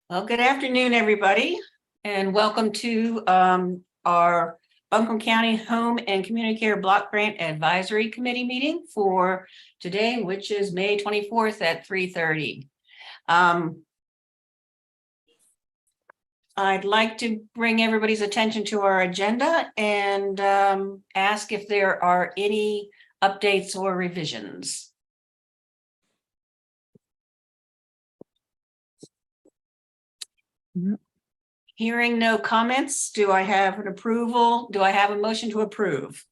Well, good afternoon, everybody, and welcome to our Buncombe County Home and Community Care Block Grant Advisory Committee meeting for today, which is May 24th at 3:30. I'd like to bring everybody's attention to our agenda and ask if there are any updates or revisions. Hearing no comments, do I have an approval? Do I have a motion to approve?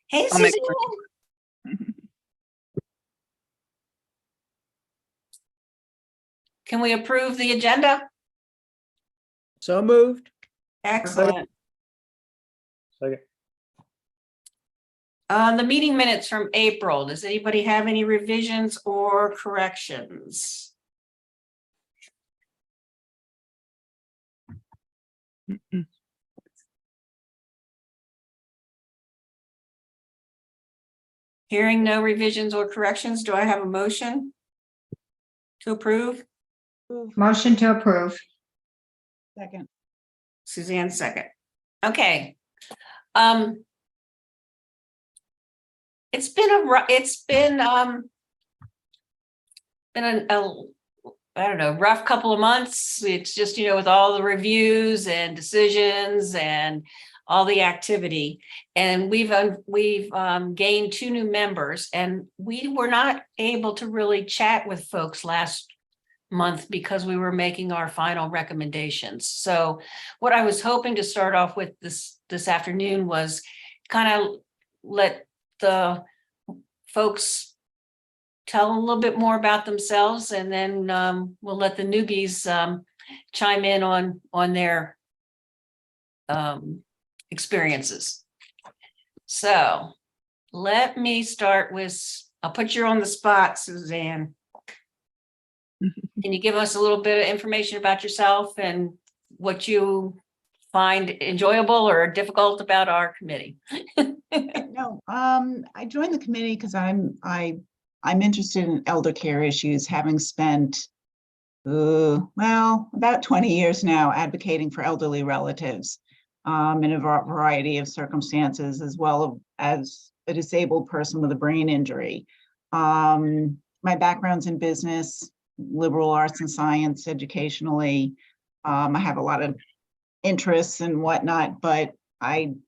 Hey, Suzanne. Can we approve the agenda? So moved. Excellent. Second. The meeting minutes from April, does anybody have any revisions or corrections? Hearing no revisions or corrections, do I have a motion to approve? Motion to approve. Second. Suzanne, second. Okay. It's been a I don't know, rough couple of months. It's just, with all the reviews and decisions and all the activity. And we've gained 2 new members, and we were not able to really chat with folks last month because we were making our final recommendations. So what I was hoping to start off with this afternoon was kind of let the folks tell a little bit more about themselves, and then we'll let the newbies chime in on their experiences. So let me start with, I'll put you on the spot, Suzanne. Can you give us a little bit of information about yourself and what you find enjoyable or difficult about our committee? No, I joined the committee because I'm interested in elder care issues, having spent about 20 years now advocating for elderly relatives in a variety of circumstances, as well as a disabled person with a brain injury. My background's in business, liberal arts and science, educationally. I have a lot of interests and whatnot, but I'm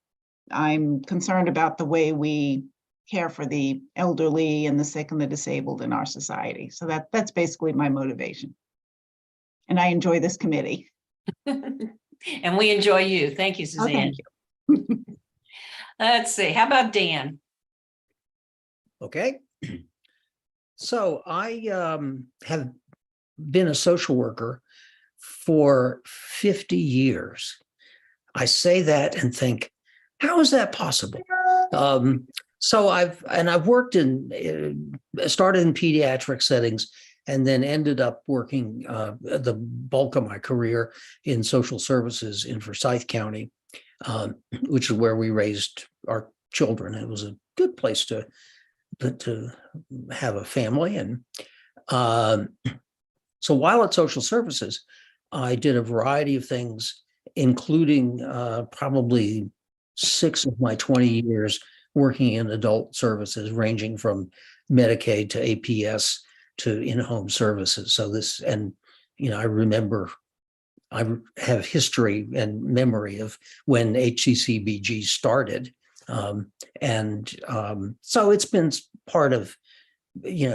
concerned about the way we care for the elderly and the sick and the disabled in our society. So that's basically my motivation. And I enjoy this committee. And we enjoy you. Thank you, Suzanne. Oh, thank you. Let's see. How about Dan? Okay. So I have been a social worker for 50 years. I say that and think, how is that possible? So I've worked started in pediatric settings and then ended up working the bulk of my career in social services in Forsyth County, which is where we raised our children. It was a good place to have a family. And so while at social services, I did a variety of things, including probably 6 of my 20 years working in adult services, ranging from Medicaid to APS to in-home services. So I remember, I have history and memory of when HCCBG started. So it's been part of, in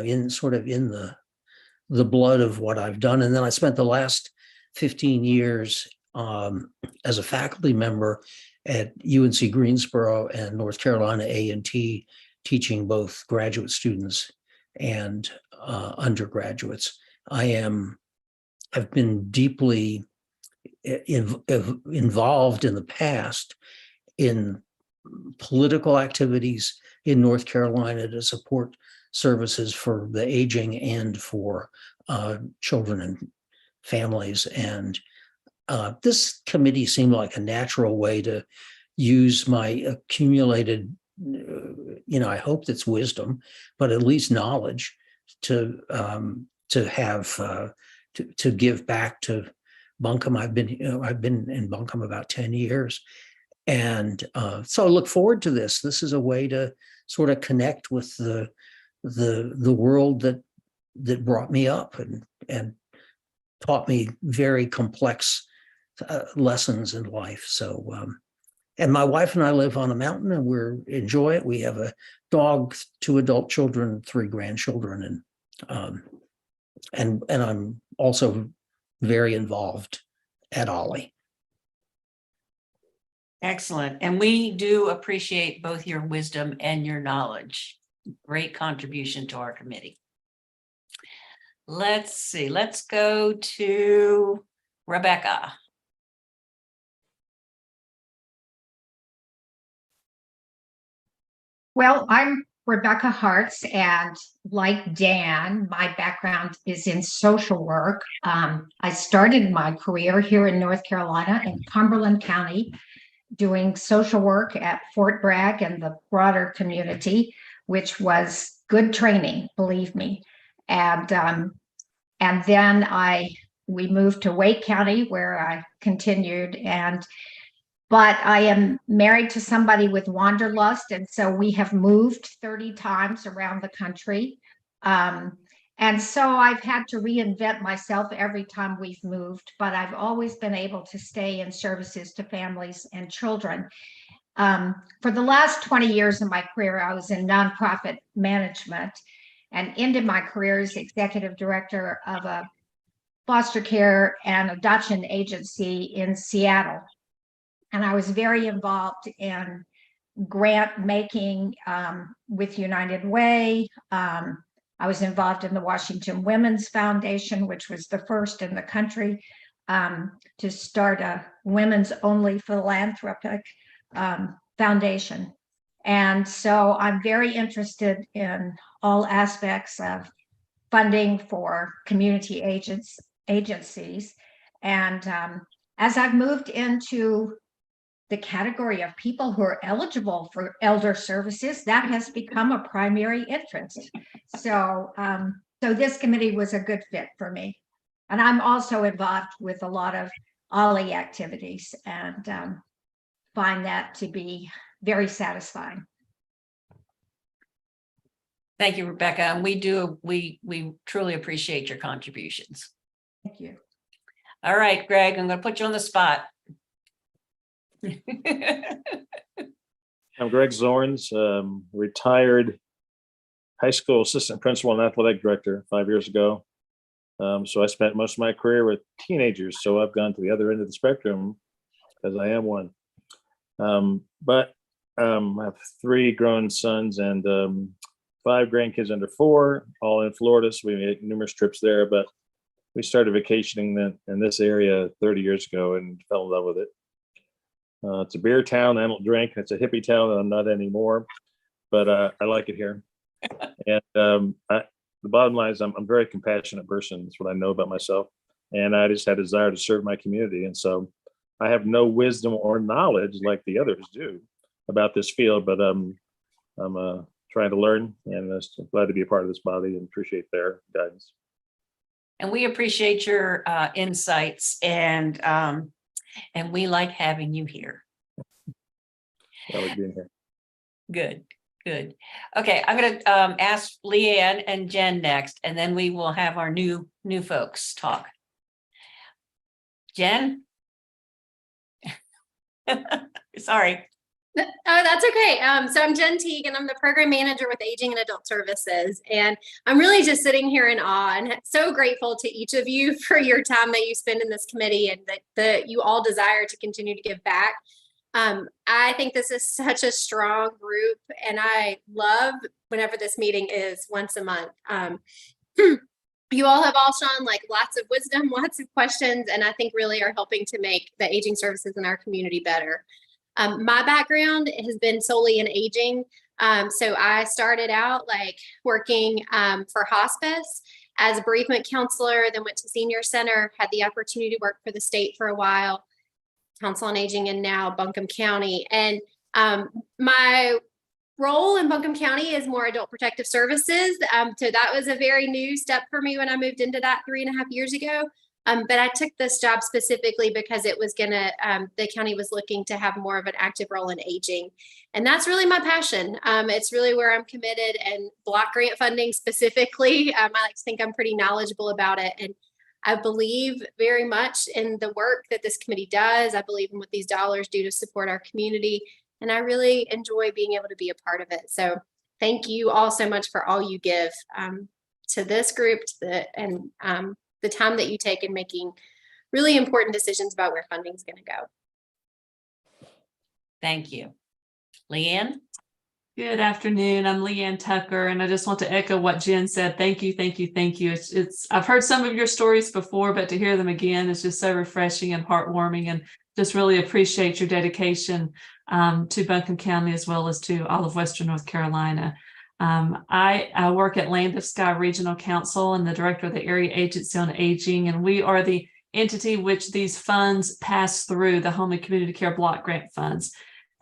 the blood of what I've done. And then I spent the last 15 years as a faculty member at UNC Greensboro and North Carolina A&T, teaching both graduate students and undergraduates. I've been deeply involved in the past in political activities in North Carolina to support services for the aging and for children and families. And this committee seemed like a natural way to use my accumulated, I hope that's wisdom, but at least knowledge to have to give back to Buncombe. I've been in Buncombe about 10 years. And so I look forward to this. This is a way to sort of connect with the world that brought me up and taught me very complex lessons in life. So, and my wife and I live on a mountain, and enjoy it. We have a dog, 2 adult children, 3 grandchildren, and I'm also very involved at Ollie. Excellent. And we do appreciate both your wisdom and your knowledge. Great contribution to our committee. Let's see, let's go to Rebecca. Well, I'm Rebecca Hartz, and like Dan, my background is in social work. I started my career here in North Carolina in Cumberland County, doing social work at Fort Bragg and the broader community, which was good training, believe me. And then we moved to Wake County, where I continued. But I am married to somebody with wanderlust, and so we have moved 30 times around the country. And so I've had to reinvent myself every time we've moved, but I've always been able to stay in services to families and children. For the last 20 years of my career, I was in nonprofit management, and ended my career as executive director of a foster care and adoption agency in Seattle. And I was very involved in grant making with United Way. I was involved in the Washington Women's Foundation, which was the first in the country to start a women's only philanthropic foundation. And so I'm very interested in all aspects of funding for community agencies. And as I've moved into the category of people who are eligible for elder services, that has become a primary interest. So, so this committee was a good fit for me. And I'm also involved with a lot of Ollie activities, and find that to be very satisfying. Thank you, Rebecca. And we truly appreciate your contributions. Thank you. All right, Greg, I'm going to put you on the spot. I'm Greg Zorns, retired high school assistant principal and athletic director 5 years ago. So I spent most of my career with teenagers. So I've gone to the other end of the spectrum, as I am one. But I have 3 grown sons and 5 grandkids under 4, all in Florida. So we made numerous trips there. But we started vacationing in this area 30 years ago and fell in love with it. It's a beer town. I don't drink. It's a hippie town, and I'm not anymore. But I like it here. And the bottom line is I'm a very compassionate person. That's what I know about myself. And I just had a desire to serve my community. And so I have no wisdom or knowledge like the others do about this field, but I'm trying to learn, and I'm glad to be a part of this body and appreciate their guidance. And we appreciate your insights, and we like having you here. I like being here. Good, good. Okay, I'm going to ask Leanne and Jen next, and then we will have our new folks talk. Jen? Sorry. Oh, that's okay. So I'm Jen Teague, and I'm the program manager with Aging and Adult Services. And I'm really just sitting here in awe and so grateful to each of you for your time that you spend in this committee, and that you all desire to continue to give back. I think this is such a strong group, and I love whenever this meeting is once a month. You all have all shown like lots of wisdom, lots of questions, and I think really are helping to make the aging services in our community better. My background has been solely in aging. So I started out like working for hospice as a bereavement counselor, then went to senior center, had the opportunity to work for the state for a while, Council on Aging, and now Buncombe County. And my role in Buncombe County is more adult protective services. So that was a very new step for me when I moved into that 3.5 years ago. But I took this job specifically because it was the county was looking to have more of an active role in aging. And that's really my passion. It's really where I'm committed, and block grant funding specifically. I like to think I'm pretty knowledgeable about it. And I believe very much in the work that this committee does. I believe in what these dollars do to support our community. And I really enjoy being able to be a part of it. So thank you all so much for all you give to this group, and the time that you take in making really important decisions about where funding is going to go. Thank you. Leanne? Good afternoon. I'm Leanne Tucker, and I just want to echo what Jen said. Thank you, thank you, thank you. I've heard some of your stories before, but to hear them again is just so refreshing and heartwarming, and just really appreciate your dedication to Buncombe County as well as to all of Western North Carolina. I work at Land of Sky Regional Council and the director of the Area Agency on Aging, and we are the entity which these funds pass through, the Home and Community Care Block Grant funds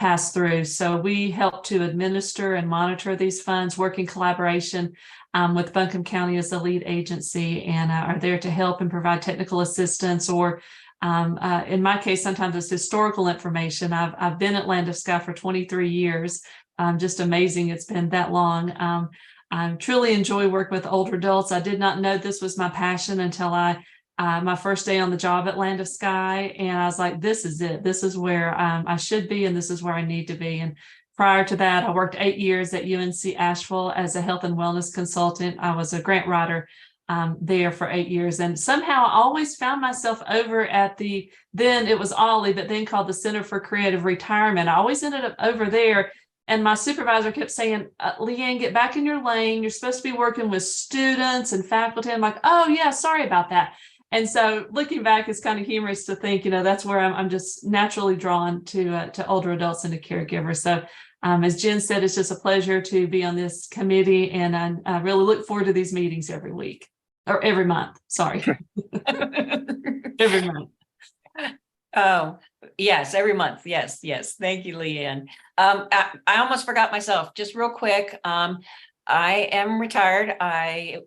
pass through. So we help to administer and monitor these funds, work in collaboration with Buncombe County as the lead agency, and are there to help and provide technical assistance, or in my case, sometimes it's historical information. I've been at Land of Sky for 23 years. Just amazing. It's been that long. I truly enjoy working with older adults. I did not know this was my passion until my first day on the job at Land of Sky. And I was like, this is it. This is where I should be, and this is where I need to be. And prior to that, I worked 8 years at UNC Asheville as a health and wellness consultant. I was a grant writer there for 8 years. And somehow I always found myself over at then it was Ollie, but then called the Center for Creative Retirement. I always ended up over there. And my supervisor kept saying, Leanne, get back in your lane. You're supposed to be working with students and faculty. I'm like, oh yeah, sorry about that. And so looking back, it's kind of humorous to think, that's where I'm just naturally drawn to older adults and to caregivers. So as Jen said, it's just a pleasure to be on this committee, and I really look forward to these meetings every week, or every month. Sorry. Every month. Oh, yes, every month. Yes, yes. Thank you, Leanne. I almost forgot myself. Just real quick. I am retired. I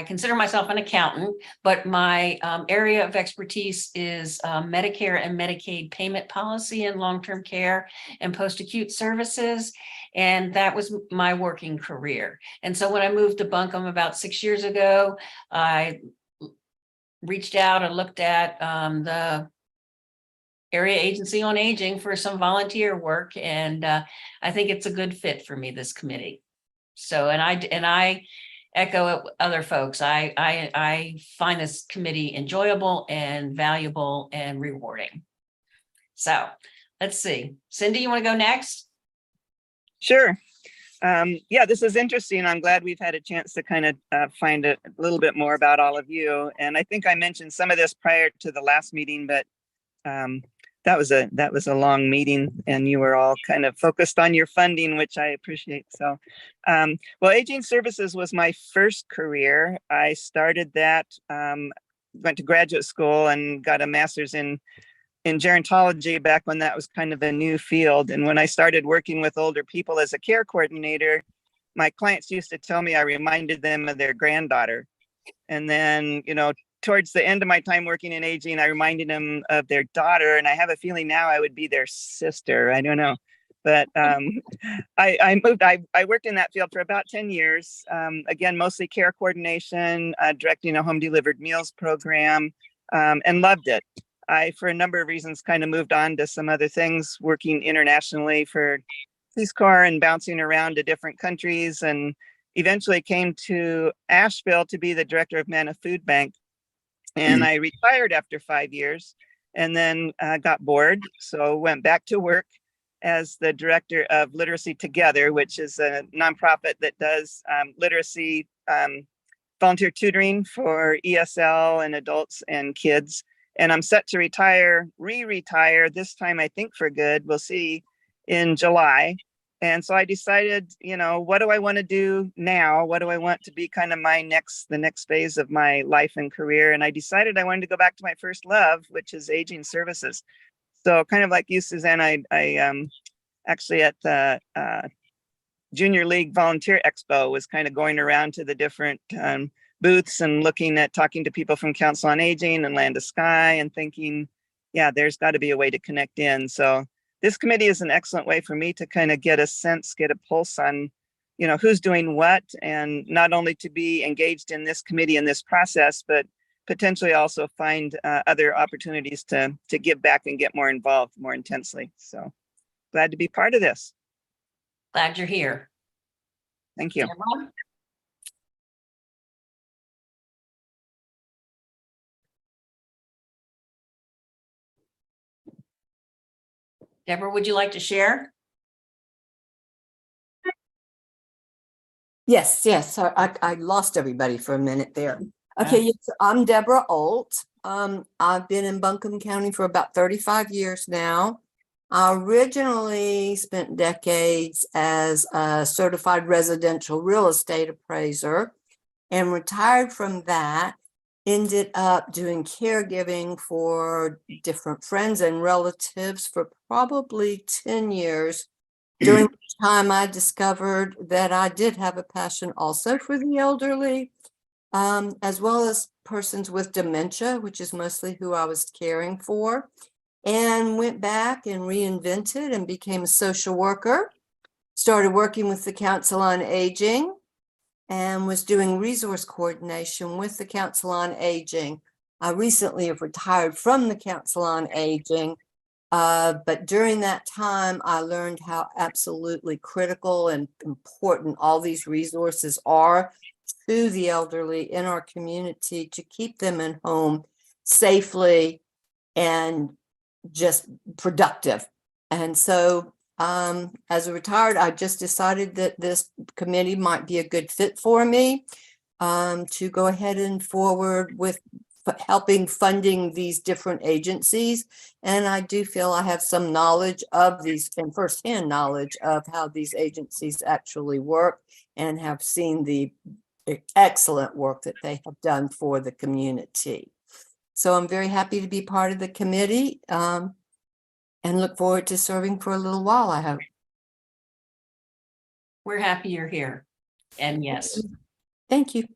consider myself an accountant, but my area of expertise is Medicare and Medicaid payment policy and long-term care and post-acute services. And that was my working career. And so when I moved to Buncombe about 6 years ago, I reached out and looked at the Area Agency on Aging for some volunteer work, and I think it's a good fit for me, this committee. So, and I echo other folks. I find this committee enjoyable and valuable and rewarding. So let's see, Cindy, you want to go next? Sure. Yeah, this is interesting. I'm glad we've had a chance to kind of find a little bit more about all of you. And I think I mentioned some of this prior to the last meeting, but that was a long meeting, and you were all kind of focused on your funding, which I appreciate. So, well, aging services was my first career. I started that, went to graduate school and got a master's in gerontology back when that was kind of a new field. And when I started working with older people as a care coordinator, my clients used to tell me I reminded them of their granddaughter. And then, towards the end of my time working in aging, I reminded them of their daughter. And I have a feeling now I would be their sister. I don't know. But I worked in that field for about 10 years. Again, mostly care coordination, directing a home delivered meals program, and loved it. I, for a number of reasons, kind of moved on to some other things, working internationally for Peace Corps and bouncing around to different countries, and eventually came to Asheville to be the director of Manna Food Bank. And I retired after 5 years, and then got bored. So went back to work as the director of Literacy Together, which is a nonprofit that does literacy volunteer tutoring for ESL and adults and kids. And I'm set to re-retire this time, I think for good. We'll see in July. And so I decided, what do I want to do now? What do I want to be kind of the next phase of my life and career? And I decided I wanted to go back to my first love, which is aging services. So kind of like you, Suzanne, I actually at the Junior League Volunteer Expo, was kind of going around to the different booths and talking to people from Council on Aging and Land of Sky and thinking, yeah, there's got to be a way to connect in. So this committee is an excellent way for me to kind of get a pulse on, who's doing what, and not only to be engaged in this committee and this process, but potentially also find other opportunities to give back and get more involved more intensely. So glad to be part of this. Glad you're here. Thank you. Deborah? Deborah, would you like to share? Yes, yes. I lost everybody for a minute there. Okay, yes, I'm Deborah Olt. I've been in Buncombe County for about 35 years now. I originally spent decades as a certified residential real estate appraiser and retired from that. Ended up doing caregiving for different friends and relatives for probably 10 years. During which time I discovered that I did have a passion also for the elderly, as well as persons with dementia, which is mostly who I was caring for, and went back and reinvented and became a social worker, started working with the Council on Aging, and was doing resource coordination with the Council on Aging. I recently have retired from the Council on Aging, but during that time, I learned how absolutely critical and important all these resources are to the elderly in our community to keep them in home safely and just productive. And so as a retired, I just decided that this committee might be a good fit for me to go ahead and forward with helping funding these different agencies. And I do feel I have some knowledge of these and firsthand knowledge of how these agencies actually work and have seen the excellent work that they have done for the community. So I'm very happy to be part of the committee and look forward to serving for a little while, I hope. We're happy you're here. And yes. Thank you.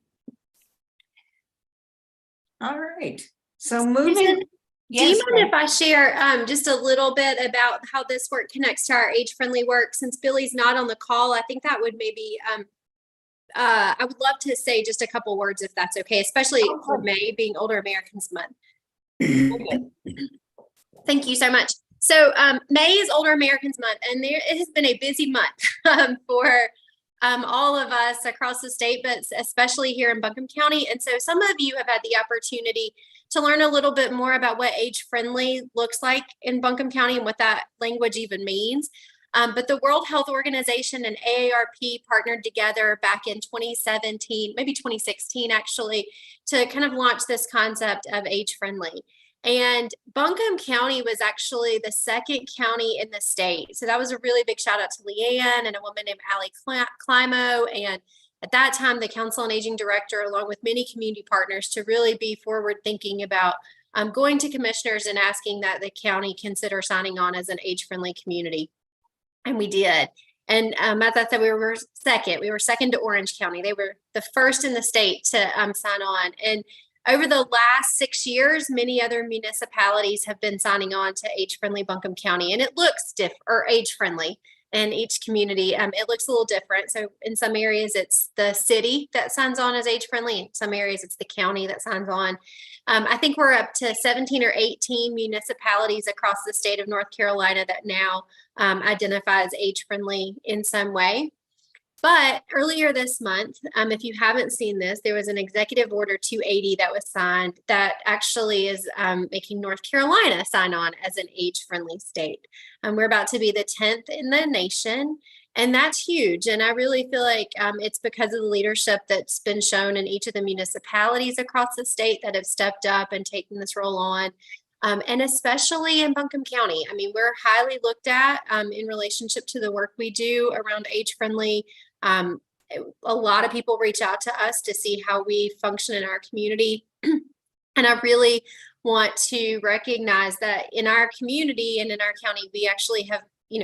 All right. So moving. Susan, do Yes, you mind if I share just a little bit about how this work connects to our age-friendly work? Since Billy's not on the call, I think that would maybe, I would love to say just a couple words if that's okay, especially for May being Older Americans Month. Thank you so much. So May is Older Americans Month, and it has been a busy month for all of us across the state, but especially here in Buncombe County. And so some of you have had the opportunity to learn a little bit more about what age-friendly looks like in Buncombe County and what that language even means. But the World Health Organization and AARP partnered together back in 2017, maybe 2016 actually, to kind of launch this concept of age-friendly. And Buncombe County was actually the second county in the state. So that was a really big shout out to Leanne and a woman named Allie Climo. And at that time, the Council on Aging Director, along with many community partners, to really be forward thinking about going to commissioners and asking that the county consider signing on as an age-friendly community. And we did. And as I said, we were second. We were second to Orange County. They were the first in the state to sign on. And over the last 6 years, many other municipalities have been signing on to age-friendly Buncombe County, and it looks age-friendly in each community. It looks a little different. So in some areas, it's the city that signs on as age-friendly. In some areas, it's the county that signs on. I think we're up to 17 or 18 municipalities across the state of North Carolina that now identify as age-friendly in some way. But earlier this month, if you haven't seen this, there was an Executive Order 280 that was signed that actually is making North Carolina sign on as an age-friendly state. We're about to be the 10th in the nation, and that's huge. And I really feel like it's because of the leadership that's been shown in each of the municipalities across the state that have stepped up and taken this role on. And especially in Buncombe County. I mean, we're highly looked at in relationship to the work we do around age-friendly. A lot of people reach out to us to see how we function in our community. And I really want to recognize that in our community and in our county, we actually have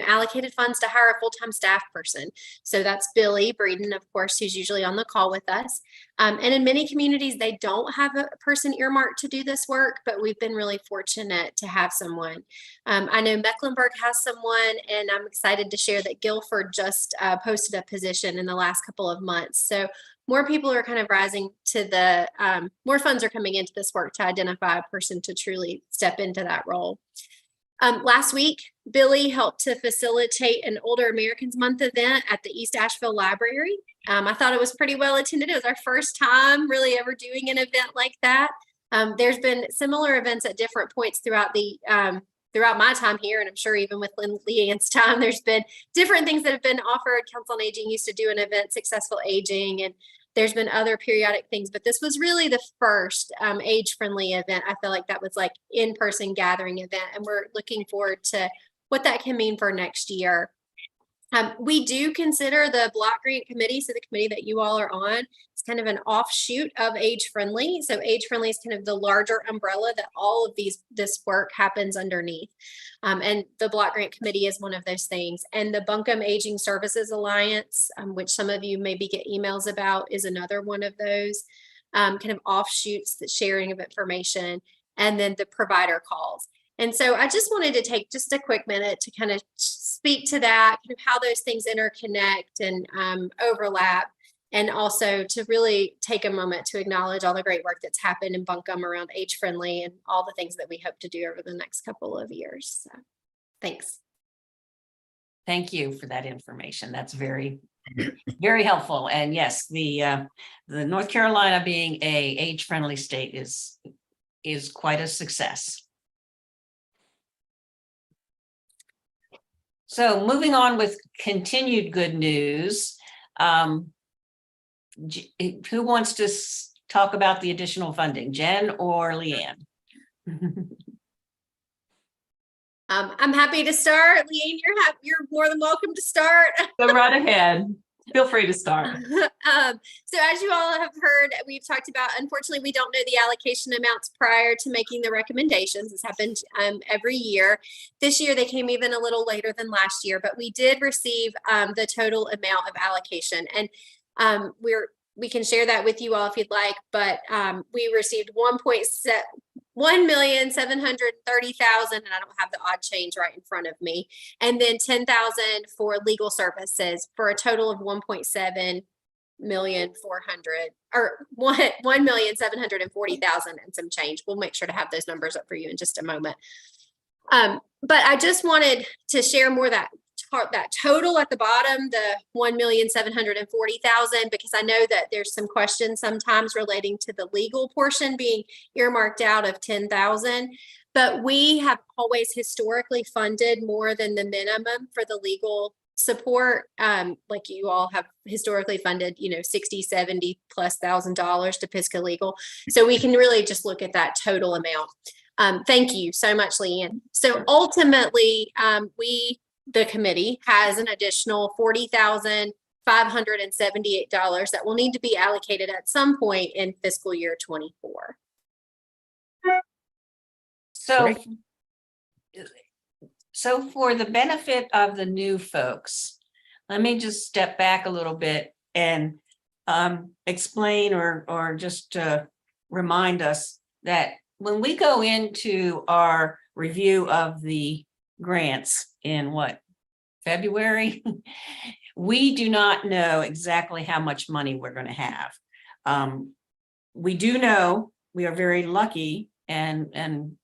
allocated funds to hire a full-time staff person. So that's Billy Breeden, of course, who's usually on the call with us. And in many communities, they don't have a person earmarked to do this work, but we've been really fortunate to have someone. I know Mecklenburg has someone, and I'm excited to share that Guilford just posted a position in the last couple of months. So more people are kind of rising to the, more funds are coming into this work to identify a person to truly step into that role. Last week, Billy helped to facilitate an Older Americans Month event at the East Asheville Library. I thought it was pretty well attended. It was our first time really ever doing an event like that. There's been similar events at different points throughout the throughout my time here, and I'm sure even with Leanne's time, there's been different things that have been offered. Council on Aging used to do an event, Successful Aging, and there's been other periodic things, but this was really the first age-friendly event. I feel like that was like in-person gathering event, and we're looking forward to what that can mean for next year. We do consider the block grant committee, so the committee that you all are on, it's kind of an offshoot of Age Friendly. So Age Friendly is kind of the larger umbrella that all of this work happens underneath. And the block grant committee is one of those things. And the Buncombe Aging Services Alliance, which some of you maybe get emails about, is another one of those kind of offshoots, the sharing of information, and then the provider calls. And so I just wanted to take just a quick minute to kind of speak to that, kind of how those things interconnect and overlap, and also to really take a moment to acknowledge all the great work that's happened in Buncombe around Age Friendly and all the things that we hope to do over the next couple of years. So, thanks. Thank you for that information. That's very, very helpful. And yes, the North Carolina being a age-friendly state is quite a success. So moving on with continued good news, who wants to talk about the additional funding, Jen or Leanne? I'm happy to start. Leanne, you're more than welcome to start. Go right ahead. Feel free to start. So as you all have heard, we've talked about, unfortunately, we don't know the allocation amounts prior to making the recommendations. This happens every year. This year, they came even a little later than last year, but we did receive the total amount of allocation. And we can share that with you all if you'd like, but we received $1,730,000, and I don't have the odd change right in front of me, and then $10,000 for legal services, for a total of $1,740,000 or $1,740,000 and some change. We'll make sure to have those numbers up for you in just a moment. But I just wanted to share more that total at the bottom, the $1,740,000, because I know that there's some questions sometimes relating to the legal portion being earmarked out of $10,000, but we have always historically funded more than the minimum for the legal support. Like you all have historically funded, $60,000-$70,000+ to Pisgah Legal. So we can really just look at that total amount. Thank you so much, Leanne. So ultimately, the committee has an additional $40,578 that will need to be allocated at some point in fiscal year 24. So for the benefit of the new folks, let me just step back a little bit and explain or just remind us that when we go into our review of the grants in February, we do not know exactly how much money we're going to have. We do know we are very lucky and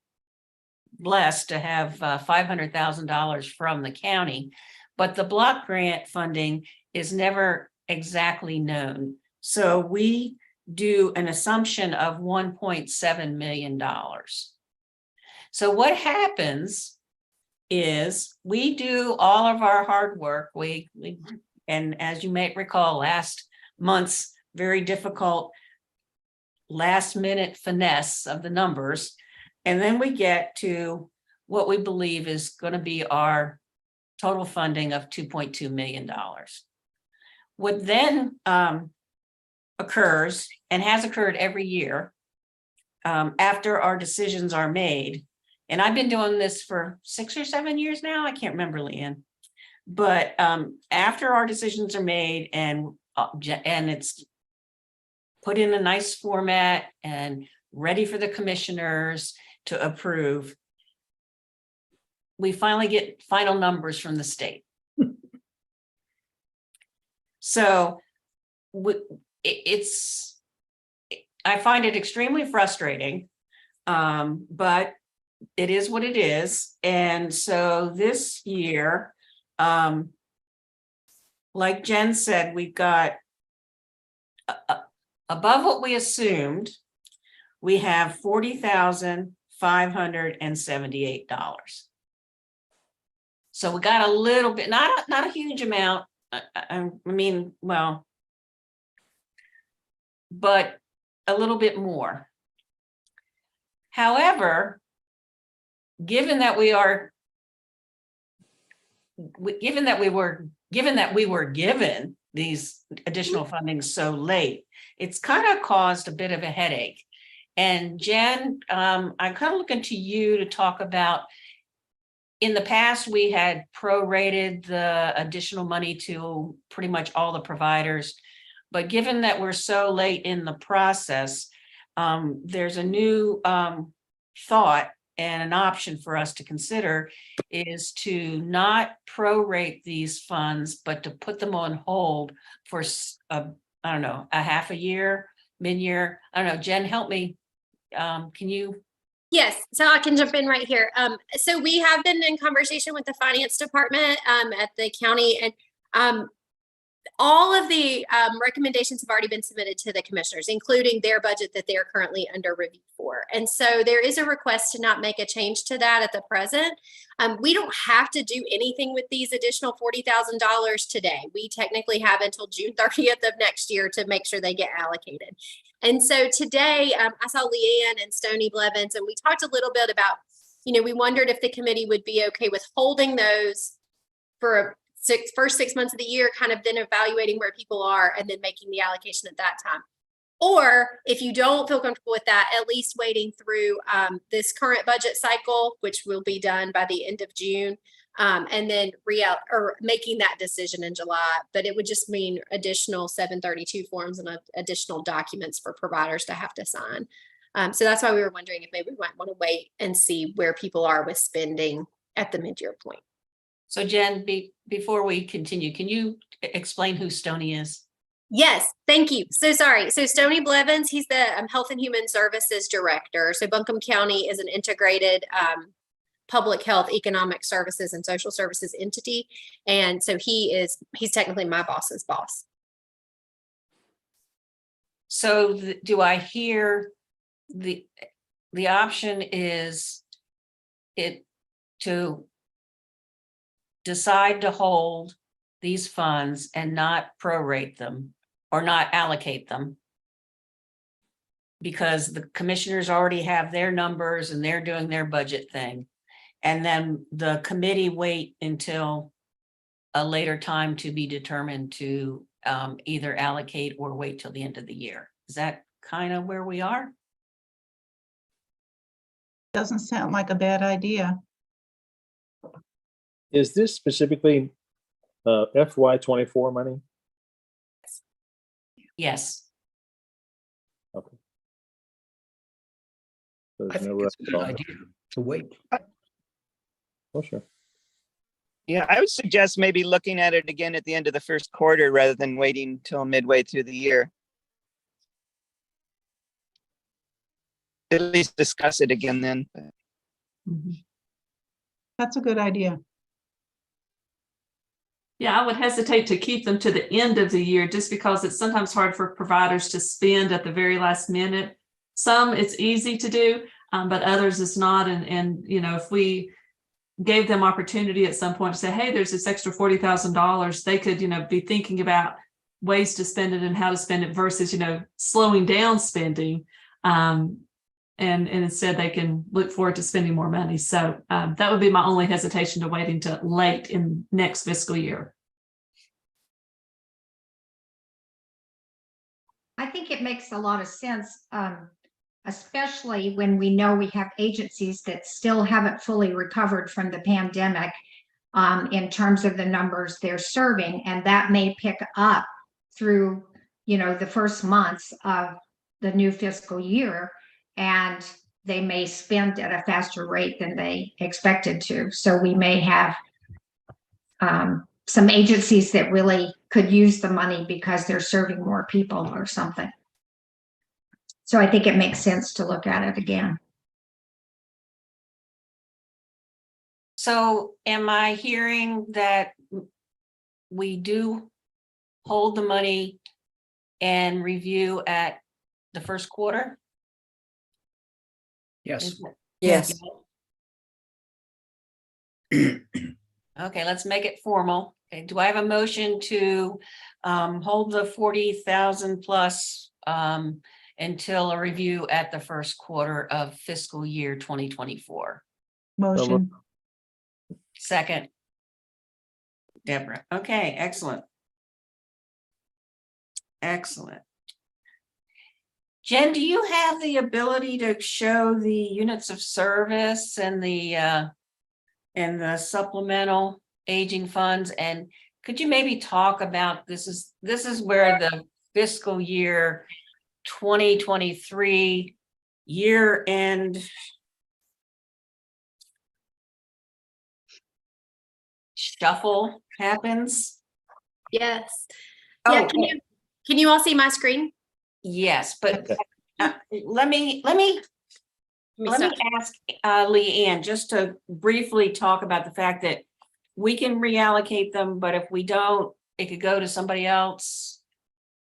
blessed to have $500,000 from the county, but the block grant funding is never exactly known. So we do an assumption of $1.7 million. So what happens is we do all of our hard work. And as you may recall, last month's very difficult last minute finesse of the numbers. And then we get to what we believe is going to be our total funding of $2.2 million. What then occurs and has occurred every year after our decisions are made. And I've been doing this for 6 or 7 years now. I can't remember, Leanne. But after our decisions are made and it's put in a nice format and ready for the commissioners to approve, we finally get final numbers from the state. So I find it extremely frustrating, but it is what it is. And so this year, like Jen said, we've got above what we assumed, we have $40,578. So we got a little bit, not a huge amount. I mean, well, but a little bit more. However, given that we were given these additional funding so late, it's kind of caused a bit of a headache. And Jen, I'm kind of looking to you to talk about, in the past, we had prorated the additional money to pretty much all the providers. But given that we're so late in the process, there's a new thought and an option for us to consider is to not prorate these funds, but to put them on hold for, I don't know, a half a year, mid-year. I don't know, Jen, help me. Can you? Yes, so I can jump in right here. So we have been in conversation with the finance department at the county, and all of the recommendations have already been submitted to the commissioners, including their budget that they're currently under review for. And so there is a request to not make a change to that at the present. We don't have to do anything with these additional $40,000 today. We technically have until June 30th of next year to make sure they get allocated. And so today I saw Leanne and Stony Blevins, and we talked a little bit about, we wondered if the committee would be okay with holding those for first 6 months of the year, kind of then evaluating where people are and then making the allocation at that time. Or if you don't feel comfortable with that, at least waiting through this current budget cycle, which will be done by the end of June, and then making that decision in July. But it would just mean additional 732 forms and additional documents for providers to have to sign. So that's why we were wondering if maybe we might want to wait and see where people are with spending at the mid-year point. So Jen, before we continue, can you explain who Stony is? Yes, thank you. So sorry. So Stony Blevins, he's the Health and Human Services Director. So Buncombe County is an integrated public health, economic services, and social services entity. And so he's technically my boss's boss. So do I hear the option is it to decide to hold these funds and not prorate them or not allocate them because the commissioners already have their numbers and they're doing their budget thing. And then the committee wait until a later time to be determined to either allocate or wait till the end of the year. Is that kind of where we are? Doesn't sound like a bad idea. Is this specifically FY24 money? Yes. Okay. I There's think no it's a good rush. idea to wait. Oh, sure. Yeah, I would suggest maybe looking at it again at the end of the first quarter rather than waiting till midway through the year. At least discuss it again then. That's a good idea. Yeah, I would hesitate to keep them to the end of the year just because it's sometimes hard for providers to spend at the very last minute. Some it's easy to do, but others it's not. And if we gave them opportunity at some point to say, hey, there's this extra $40,000, they could, be thinking about ways to spend it and how to spend it versus, slowing down spending. And instead they can look forward to spending more money. So that would be my only hesitation to waiting to late in next fiscal year. I think it makes a lot of sense, especially when we know we have agencies that still haven't fully recovered from the pandemic. in terms of the numbers they're serving, and that may pick up through, the first months of the new fiscal year, and they may spend at a faster rate than they expected to. So we may have some agencies that really could use the money because they're serving more people or something. So I think it makes sense to look at it again. So am I hearing that we do hold the money and review at the first quarter? Yes. Yes. Okay, let's make it formal. Okay, do I have a motion to hold the 40,000 plus until a review at the first quarter of fiscal year 2024? Motion. Second. Deborah. Okay, excellent. Excellent. Jen, do you have the ability to show the units of service and the supplemental aging funds? And could you maybe talk about this is where the fiscal year 2023 year end shuffle happens? Yes. Oh, Yeah, can you all see my screen? yes, but let me Stop. ask Leanne just to briefly talk about the fact that we can reallocate them, but if we don't, it could go to somebody else,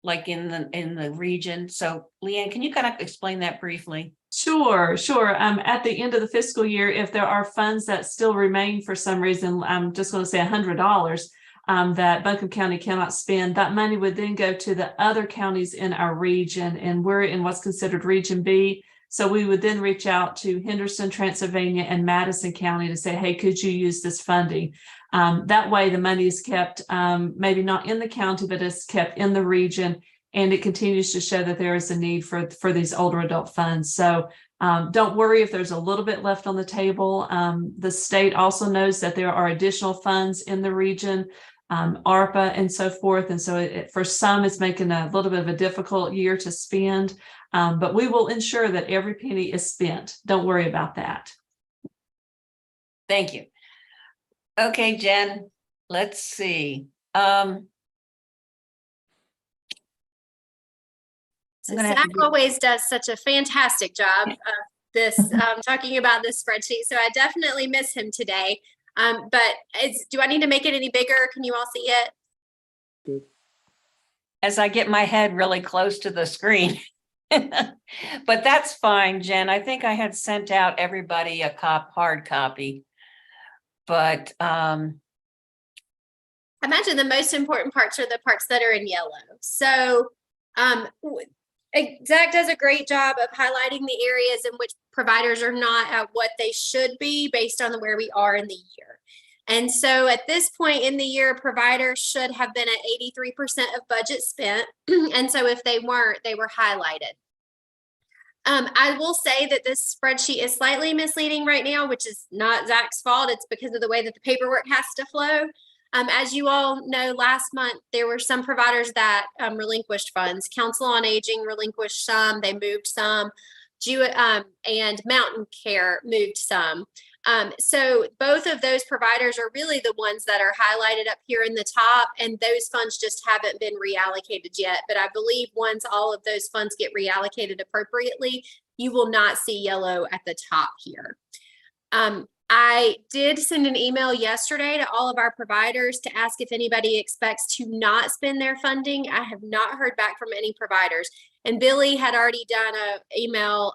like in the region. So Leanne, can you kind of explain that briefly? Sure. At the end of the fiscal year, if there are funds that still remain for some reason, I'm just going to say $100 that Buncombe County cannot spend, that money would then go to the other counties in our region, and we're in what's considered Region B. So we would then reach out to Henderson, Transylvania, and Madison County to say, hey, could you use this funding? That way the money is kept maybe not in the county, but it's kept in the region, and it continues to show that there is a need for these older adult funds. So don't worry if there's a little bit left on the table. The state also knows that there are additional funds in the region, ARPA and so forth. And so for some, it's making a little bit of a difficult year to spend, but we will ensure that every penny is spent. Don't worry about that. Thank you. Okay, Jen, let's see. So I'm gonna have Zach to do- always does such a fantastic job of this, talking about this spreadsheet. So I definitely miss him today. But do I need to make it any bigger? Can you all see it? As I get my head really close to the screen. But that's fine, Jen. I think I had sent out everybody a hard copy. But I imagine the most important parts are the parts that are in yellow. So Zach does a great job of highlighting the areas in which providers are not at what they should be based on where we are in the year. And so at this point in the year, providers should have been at 83% of budget spent. And so if they weren't, they were highlighted. I will say that this spreadsheet is slightly misleading right now, which is not Zach's fault. It's because of the way that the paperwork has to flow. As you all know, last month, there were some providers that relinquished funds. Council on Aging relinquished some, they moved some, and Mountain Care moved some. So both of those providers are really the ones that are highlighted up here in the top, and those funds just haven't been reallocated yet. But I believe once all of those funds get reallocated appropriately, you will not see yellow at the top here. I did send an email yesterday to all of our providers to ask if anybody expects to not spend their funding. I have not heard back from any providers. And Billy had already done an email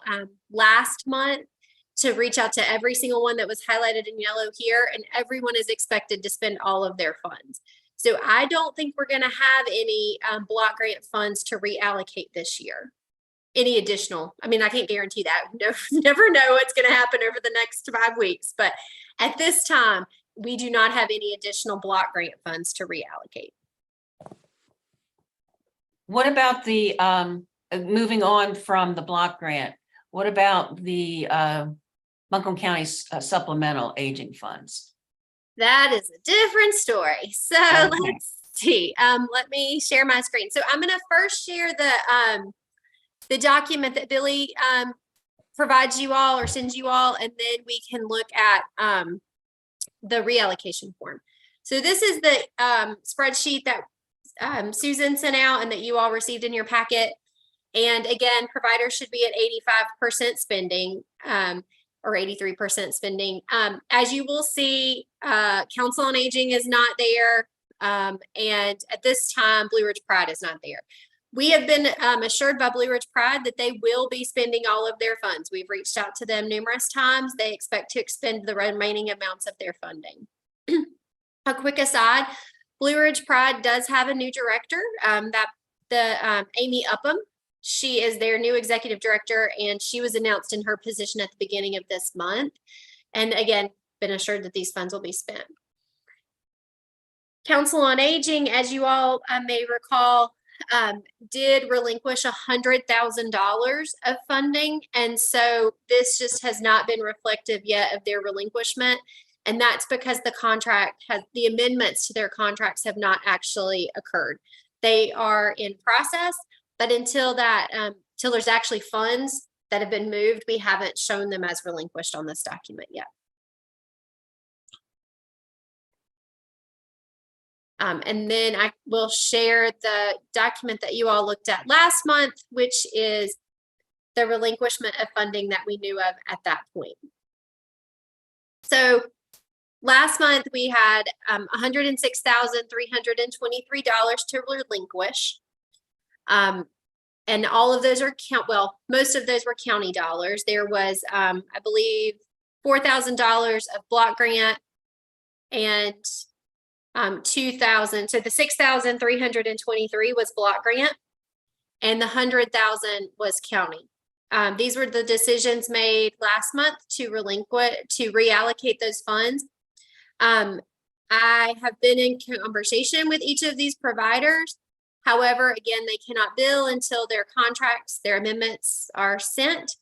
last month to reach out to every single one that was highlighted in yellow here, and everyone is expected to spend all of their funds. So I don't think we're going to have any block grant funds to reallocate this year. Any additional, I mean, I can't guarantee that. No, never know what's going to happen over the next 5 weeks. But at this time, we do not have any additional block grant funds to reallocate. what about the moving on from the block grant? What about the Buncombe County supplemental aging funds? That is a different story. So Okay. let's see. Let me share my screen. So I'm going to first share the document that Billy provides you all or sends you all, and then we can look at the reallocation form. So this is the spreadsheet that Susan sent out and that you all received in your packet. And again, providers should be at 85% spending or 83% spending. As you will see, Council on Aging is not there. And at this time, Blue Ridge Pride is not there. We have been assured by Blue Ridge Pride that they will be spending all of their funds. We've reached out to them numerous times. They expect to expend the remaining amounts of their funding. A quick aside, Blue Ridge Pride does have a new director, Amy Upham. She is their new executive director, and she was announced in her position at the beginning of this month. And again, been assured that these funds will be spent. Council on Aging, as you all may recall, did relinquish $100,000 of funding. And so this just has not been reflective yet of their relinquishment. And that's because the amendments to their contracts have not actually occurred. They are in process, but until there's actually funds that have been moved, we haven't shown them as relinquished on this document yet. And then I will share the document that you all looked at last month, which is the relinquishment of funding that we knew of at that point. So last month we had $106,323 to relinquish. And all of those are most of those were county dollars. There was, I believe, $4,000 of block grant and 2,000. So the 6,323 was block grant and the 100,000 was county. These were the decisions made last month to reallocate those funds. I have been in conversation with each of these providers. However, again, they cannot bill until their contracts, their amendments are sent.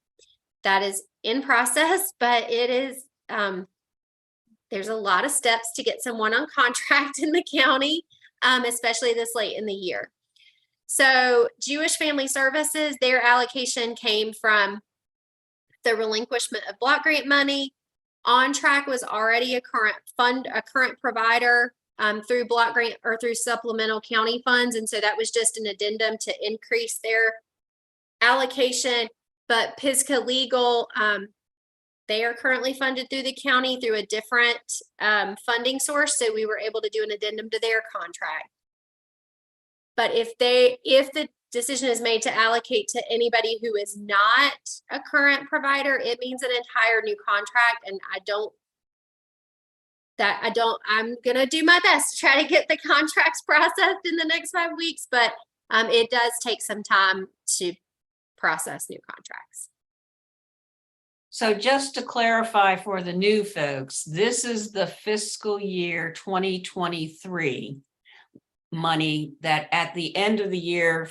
That is in process, but it is, there's a lot of steps to get someone on contract in the county, especially this late in the year. So Jewish Family Services, their allocation came from the relinquishment of block grant money. On Track was already a current provider through block grant or through supplemental county funds. And so that was just an addendum to increase their allocation. But Pisgah Legal, they are currently funded through the county through a different funding source. So we were able to do an addendum to their contract. But if the decision is made to allocate to anybody who is not a current provider, it means an entire new contract. And I'm going to do my best to try to get the contracts processed in the next 5 weeks, but it does take some time to process new contracts. So just to clarify for the new folks, this is the fiscal year 2023 money that at the end of the year,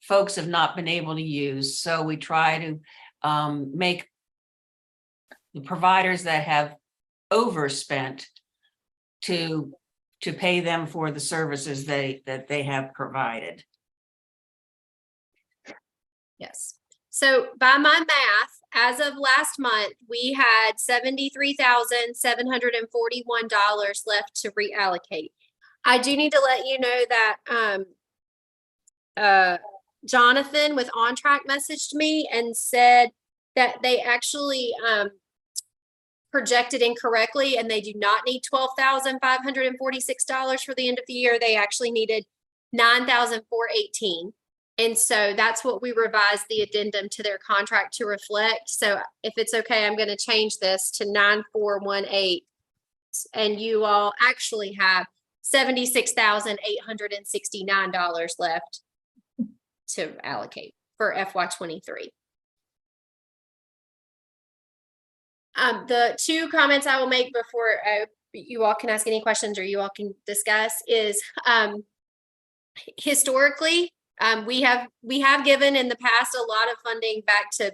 folks have not been able to use. So we try to make the providers that have overspent to pay them for the services that they have provided. Yes. So by my math, as of last month, we had $73,741 left to reallocate. I do need to let you know that Jonathan with On Track messaged me and said that they actually projected incorrectly and they do not need $12,546 for the end of the year. They actually needed $9,418. And so that's what we revised the addendum to their contract to reflect. So if it's okay, I'm going to change this to 9,418. And you all actually have $76,869 left to allocate for FY23. The two comments I will make before you all can ask any questions or you all can discuss is historically, we have given in the past a lot of funding back to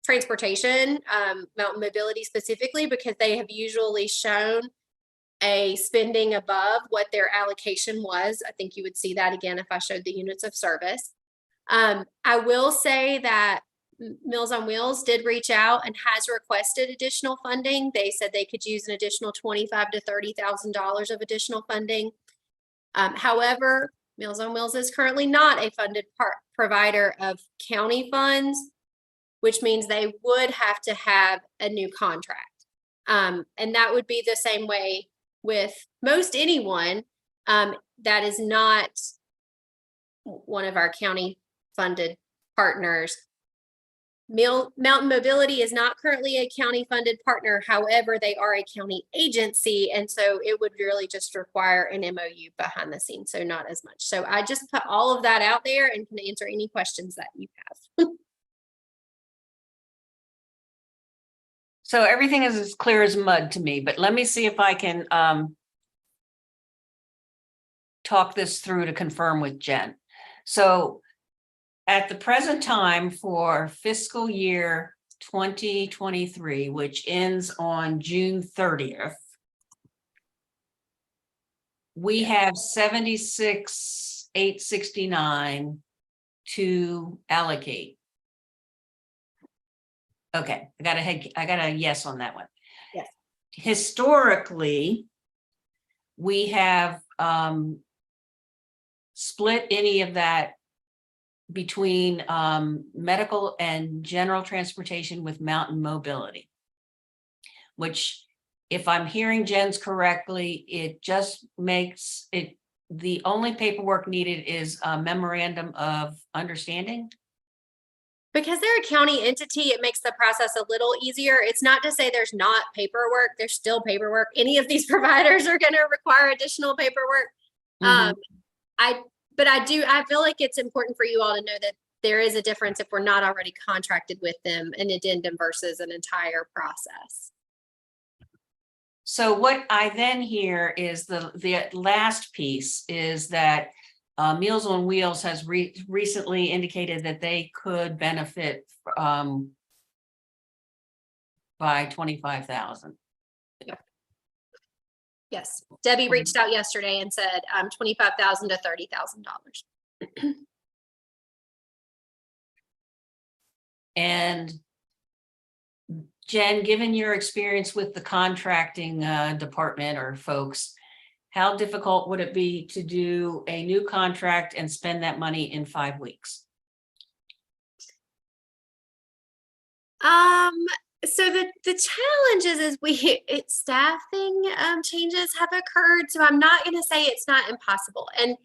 transportation, mountain mobility specifically, because they have usually shown a spending above what their allocation was. I think you would see that again if I showed the units of service. I will say that Meals on Wheels did reach out and has requested additional funding. They said they could use an additional $25,000 to $30,000 of additional funding. However, Meals on Wheels is currently not a funded provider of county funds, which means they would have to have a new contract. And that would be the same way with most anyone that is not one of our county funded partners. Mountain Mobility is not currently a county funded partner. However, they are a county agency. And so it would really just require an MOU behind the scenes. So not as much. So I just put all of that out there and can answer any questions that you have. So everything is as clear as mud to me, but let me see if I can talk this through to confirm with Jen. So at the present time for fiscal year 2023, which ends on June 30th, we have 76,869 to allocate. Okay, I got a yes on that one. Yes. Historically, we have split any of that between medical and general transportation with Mountain Mobility, which, if I'm hearing Jen's correctly, it just makes it, the only paperwork needed is a memorandum of understanding. Because they're a county entity, it makes the process a little easier. It's not to say there's not paperwork. There's still paperwork. Any of these providers are going to require additional paperwork. But I feel like it's important for you all to know that there is a difference if we're not already contracted with them, an addendum versus an entire process. So what I then hear is the last piece is that Meals on Wheels has recently indicated that they could benefit by 25,000. Yes, Debbie reached out yesterday and said $25,000 to $30,000. And Jen, given your experience with the contracting department or folks, how difficult would it be to do a new contract and spend that money in 5 weeks? So the challenge is staffing changes have occurred. So I'm not going to say it's not impossible. And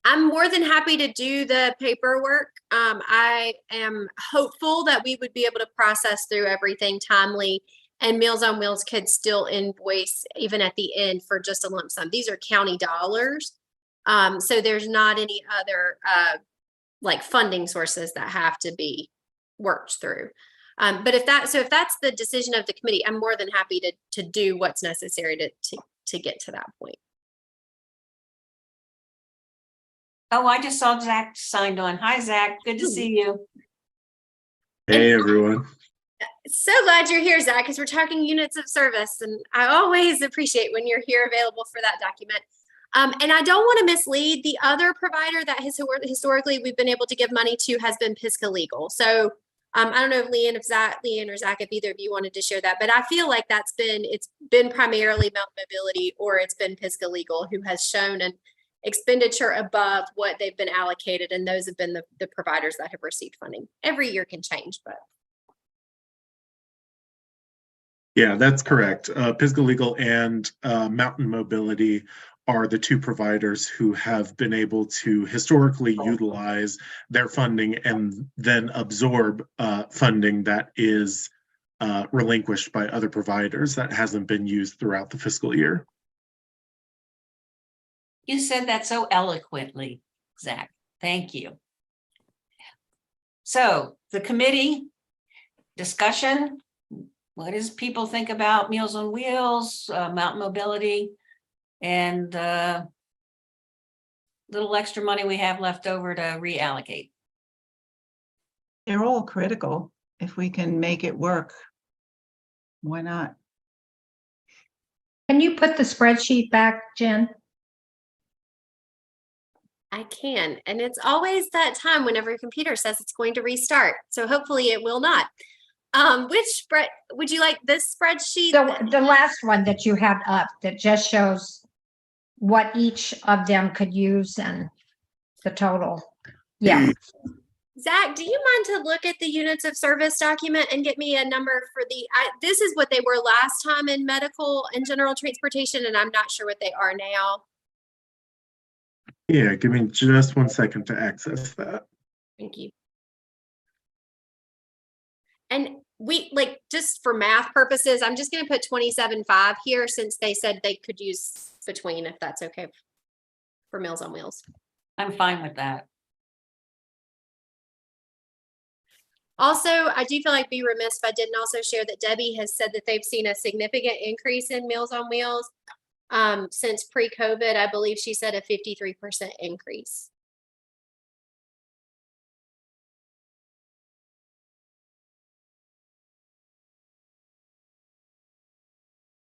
I'm more than happy to do the paperwork. I am hopeful that we would be able to process through everything timely, and Meals on Wheels could still invoice even at the end for just a lump sum. These are county dollars. So there's not any other like funding sources that have to be worked through. But if that's the decision of the committee, I'm more than happy to do what's necessary to get to that point. Oh, I just saw Zach signed on. Hi, Zach. Good to see you. Hey, everyone. So glad you're here, Zach, because we're talking units of service, and I always appreciate when you're here available for that document. And I don't want to mislead. The other provider that historically we've been able to give money to has been Pisgah Legal. So I don't know if Leanne or Zach, if either of you wanted to share that, but I feel like it's been primarily Mountain Mobility, or it's been Pisgah Legal who has shown an expenditure above what they've been allocated, and those have been the providers that have received funding. Every year can change, but. Yeah, that's correct. Pisgah Legal and Mountain Mobility are the two providers who have been able to historically utilize their funding and then absorb funding that is relinquished by other providers that hasn't been used throughout the fiscal year. You said that so eloquently, Zach. Thank you. So the committee discussion, what does people think about Meals on Wheels, Mountain Mobility, and little extra money we have left over to reallocate? They're all critical. If we can make it work, why not? Can you put the spreadsheet back, Jen? I can, and it's always that time whenever your computer says it's going to restart. So hopefully it will not. Which spread would you like, this spreadsheet? The last one that you had up that just shows what each of them could use and the total. Yeah. Zach, do you mind to look at the units of service document and get me a number for this is what they were last time in medical and general transportation, and I'm not sure what they are now. Yeah, give me just 1 second to access that. Thank you. And we, like, just for math purposes, I'm just going to put 27.5 here since they said they could use between, if that's okay for Meals on Wheels. I'm fine with that. Also, I do feel like be remiss if I didn't also share that Debbie has said that they've seen a significant increase in Meals on Wheels since pre-COVID. I believe she said a 53% increase.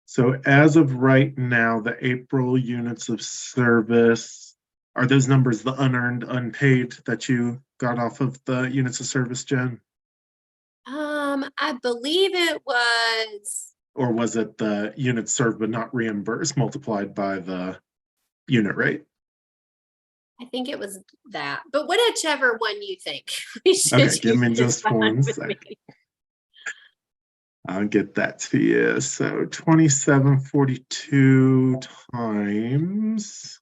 So as of right now, the April units of service, are those numbers the unearned, unpaid that you got off of the units of service, Jen? I believe it was. Or was it the units served but not reimbursed multiplied by the unit rate? I think it was that, but whichever one you think. We should Okay, give me use just fine 1 with second. me. I'll get that to you. So 2742 times,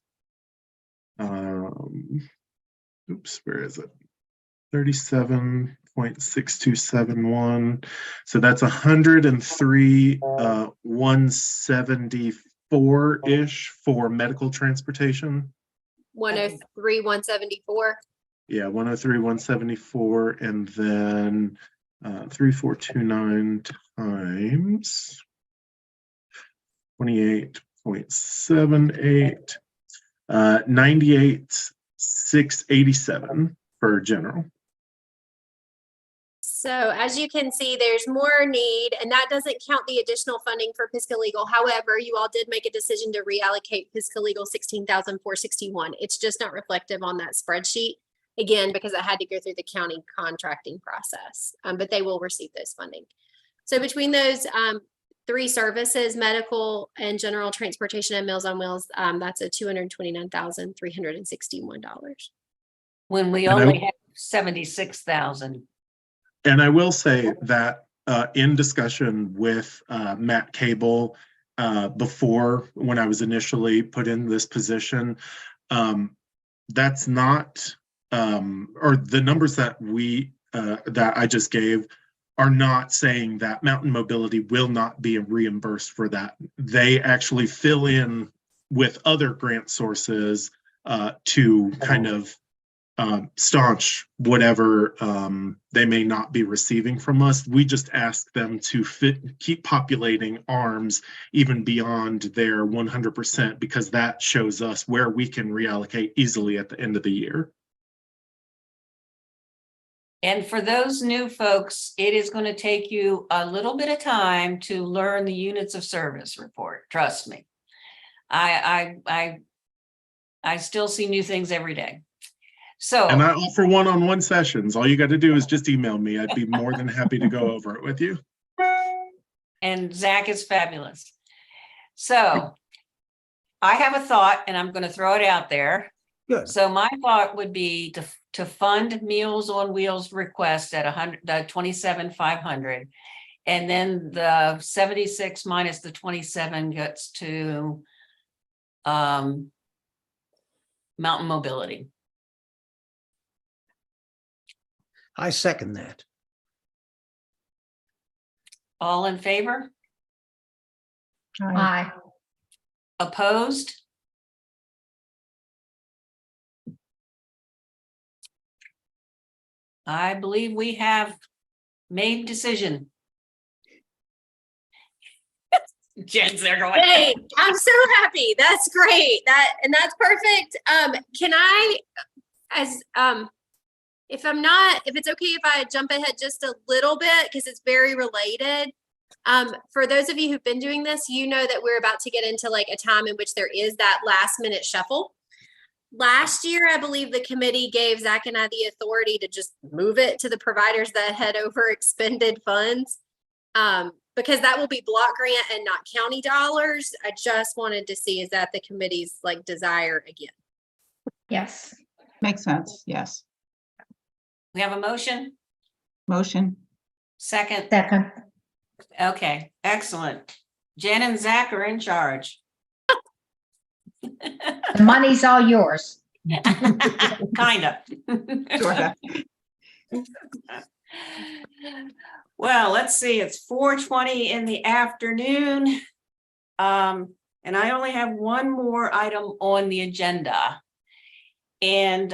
oops, where is it? 37.6271. So that's 103, 174-ish for medical transportation. 103, 174. Yeah, 103, 174, and then 3429 times 28.78, 98,687 for general. So as you can see, there's more need, and that doesn't count the additional funding for Pisco Legal. However, you all did make a decision to reallocate Pisco Legal $16,461. It's just not reflective on that spreadsheet, again, because I had to go through the county contracting process, but they will receive those funding. So between those three services, medical and general transportation and Meals on Wheels, that's a $229,361. When we And only have 76,000. And I will say that in discussion with Matt Cable before, when I was initially put in this position, that's not, or the numbers that that I just gave are not saying that Mountain Mobility will not be reimbursed for that. They actually fill in with other grant sources to kind of staunch whatever they may not be receiving from us. We just ask them to keep populating arms even beyond their 100%, because that shows us where we can reallocate easily at the end of the year. And for those new folks, it is going to take you a little bit of time to learn the units of service report. Trust me. I still see new things every day. So, and I offer one-on-one sessions. All you got to do is just email me. I'd be more than happy to go over it with you. And Zach is fabulous. So I have a thought, and I'm going to throw it out there. Good. So my thought would be to fund Meals on Wheels request at 27,500, and then the 76 minus the 27 gets to Mountain Mobility. I second that. All in favor? Aye. Opposed? I believe we have made decision. Jen's there going. Hey, I'm so happy. That's great. That's perfect. Can I, if it's okay if I jump ahead just a little bit, because it's very related. For those of you who've been doing this, you know that we're about to get into like a time in which there is that last minute shuffle. Last year, I believe the committee gave Zach and I the authority to just move it to the providers that had over expended funds. Because that will be block grant and not county dollars. I just wanted to see, is that the committee's like desire again? Yes. Makes sense. Yes. We have a motion? Motion. Second? Second. Okay, excellent. Jen and Zach are in charge. The money's all yours. Kinda. Sorta. Well, let's see, it's 4:20 in the afternoon. And I only have one more item on the agenda. And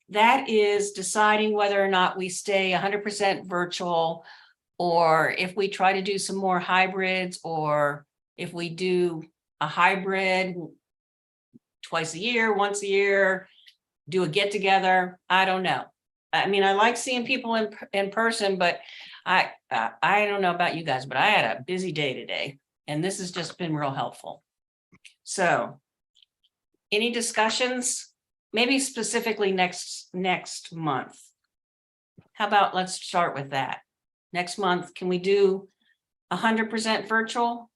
that is deciding whether or not we stay 100% virtual, or if we try to do some more hybrids, or if we do a hybrid twice a year, once a year, do a get together. I don't know. I mean, I like seeing people in person, but I don't know about you guys, but I had a busy day today, and this has just been real helpful. So, any discussions? Maybe specifically next month. How about let's start with that. Next month, can we do 100% virtual?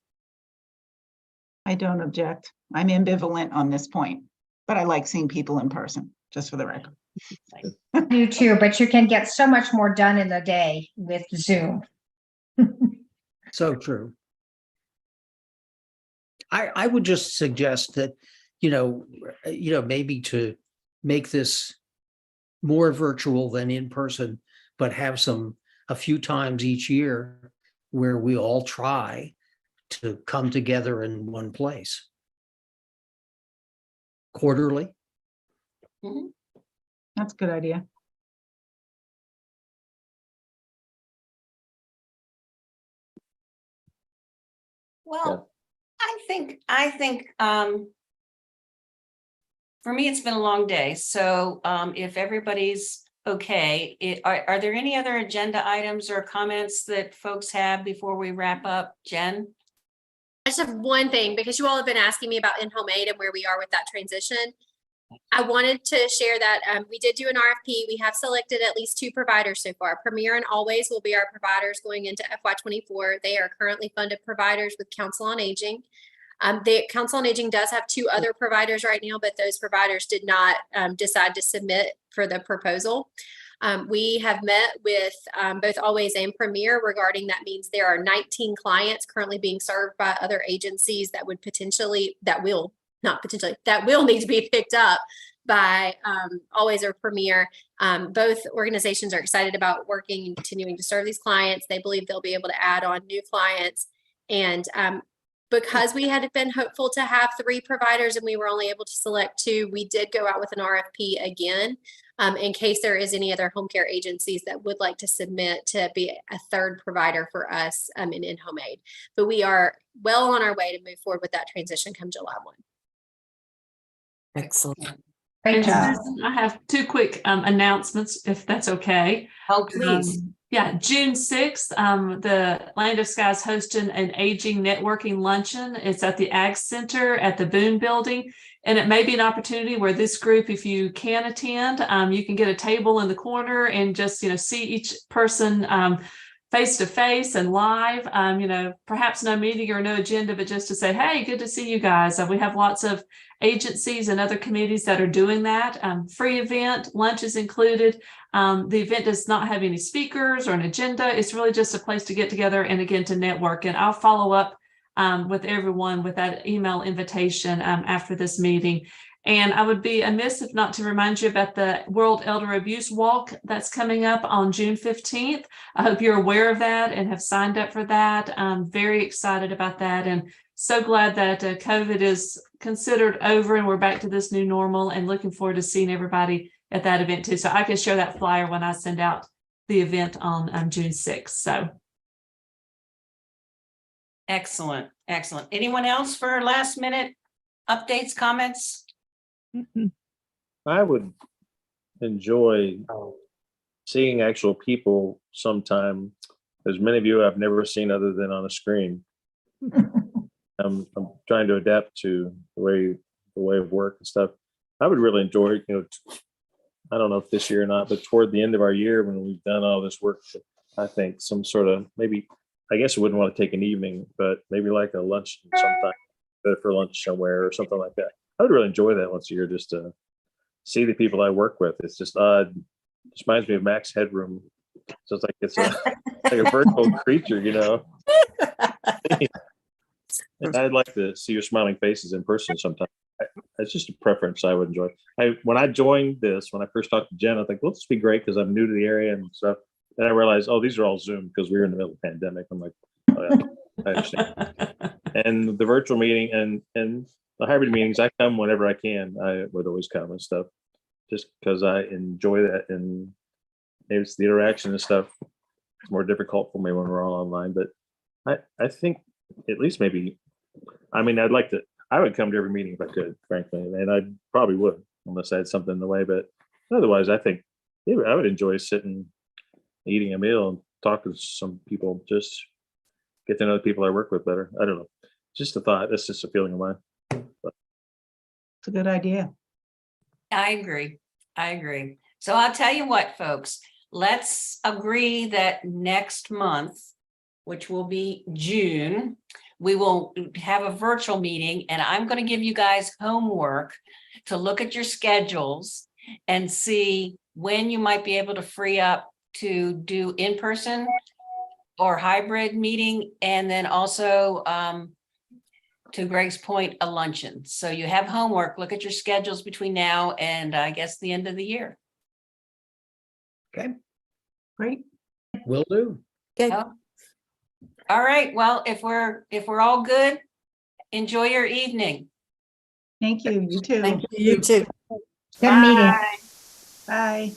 I don't object. I'm ambivalent on this point, but I like seeing people in person, just for the record. I do too, but you can get so much more done in a day with Zoom. So true. I would just suggest that, maybe to make this more virtual than in person, but have a few times each year where we all try to come together in one place. Quarterly. Mhm. That's a good idea. Well, I think for me, it's been a long day. So if everybody's okay, are there any other agenda items or comments that folks have before we wrap up? Jen? I just have one thing, because you all have been asking me about in-home aid and where we are with that transition. I wanted to share that we did do an RFP. We have selected at least 2 providers so far. Premier and Always will be our providers going into FY24. They are currently funded providers with Council on Aging. The Council on Aging does have 2 other providers right now, but those providers did not decide to submit for the proposal. We have met with both Always and Premier regarding that. Means there are 19 clients currently being served by other agencies that would that will need to be picked up by Always or Premier. Both organizations are excited about working and continuing to serve these clients. They believe they'll be able to add on new clients. And because we had been hopeful to have 3 providers and we were only able to select 2, we did go out with an RFP again in case there is any other home care agencies that would like to submit to be a 3rd provider for us in in-home aid. But we are well on our way to move forward with that transition come July 1. Excellent. Great And job. Susan, I have 2 quick announcements, if that's okay. Oh, please. June 6th, the Land of Sky is hosting an aging networking luncheon. It's at the Ag Center at the Boone Building. And it may be an opportunity where this group, if you can attend, you can get a table in the corner and just, see each person face to face and live, perhaps no meeting or no agenda, but just to say, hey, good to see you guys. We have lots of agencies and other committees that are doing that. Free event, lunch is included. The event does not have any speakers or an agenda. It's really just a place to get together and again, to network. And I'll follow up with everyone with that email invitation after this meeting. And I would be amiss if not to remind you about the World Elder Abuse Walk that's coming up on June 15th. I hope you're aware of that and have signed up for that. I'm very excited about that and so glad that COVID is considered over and we're back to this new normal, and looking forward to seeing everybody at that event too. So I can share that flyer when I send out the event on June 6th. So. Excellent. Excellent. Anyone else for last minute updates, comments? I would enjoy seeing actual people sometime. There's many of you I've never seen other than on a screen. I'm trying to adapt to the way of work and stuff. I would really enjoy, I don't know if this year or not, but toward the end of our year when we've done all this work, I think some sort of maybe, I guess I wouldn't want to take an evening, but maybe like a lunch sometime, go for lunch somewhere or something like that. I would really enjoy that once a year, just to see the people I work with. It's just odd. It reminds me of Max Headroom. So it's like a virtual creature, And I'd like to see your smiling faces in person sometime. It's just a preference I would enjoy. When I joined this, when I first talked to Jen, I think, well, this would be great because I'm new to the area and stuff. Then I realized, oh, these are all Zoom because we were in the middle of the pandemic. I'm like, oh yeah, I understand. And the virtual meeting and the hybrid meetings, I come whenever I can. I would always come and stuff, just because I enjoy that. And maybe it's the interaction and stuff. It's more difficult for me when we're all online, but I think at least maybe, I mean, I would come to every meeting if I could, frankly, and I probably would unless I had something in the way. But otherwise, I think I would enjoy sitting, eating a meal and talking to some people, just get to know the people I work with better. I don't know. Just a thought. That's just a feeling of mine. It's a good idea. I agree. So I'll tell you what, folks, let's agree that next month, which will be June, we will have a virtual meeting, and I'm going to give you guys homework to look at your schedules and see when you might be able to free up to do in-person or hybrid meeting, and then also to Greg's point, a luncheon. So you have homework, look at your schedules between now and I guess the end of the year. Okay, Great. will do. Okay. Oh. All right, well, if we're all good, enjoy your evening. Thank you. You too. Thank you. You too. Good meeting. Bye.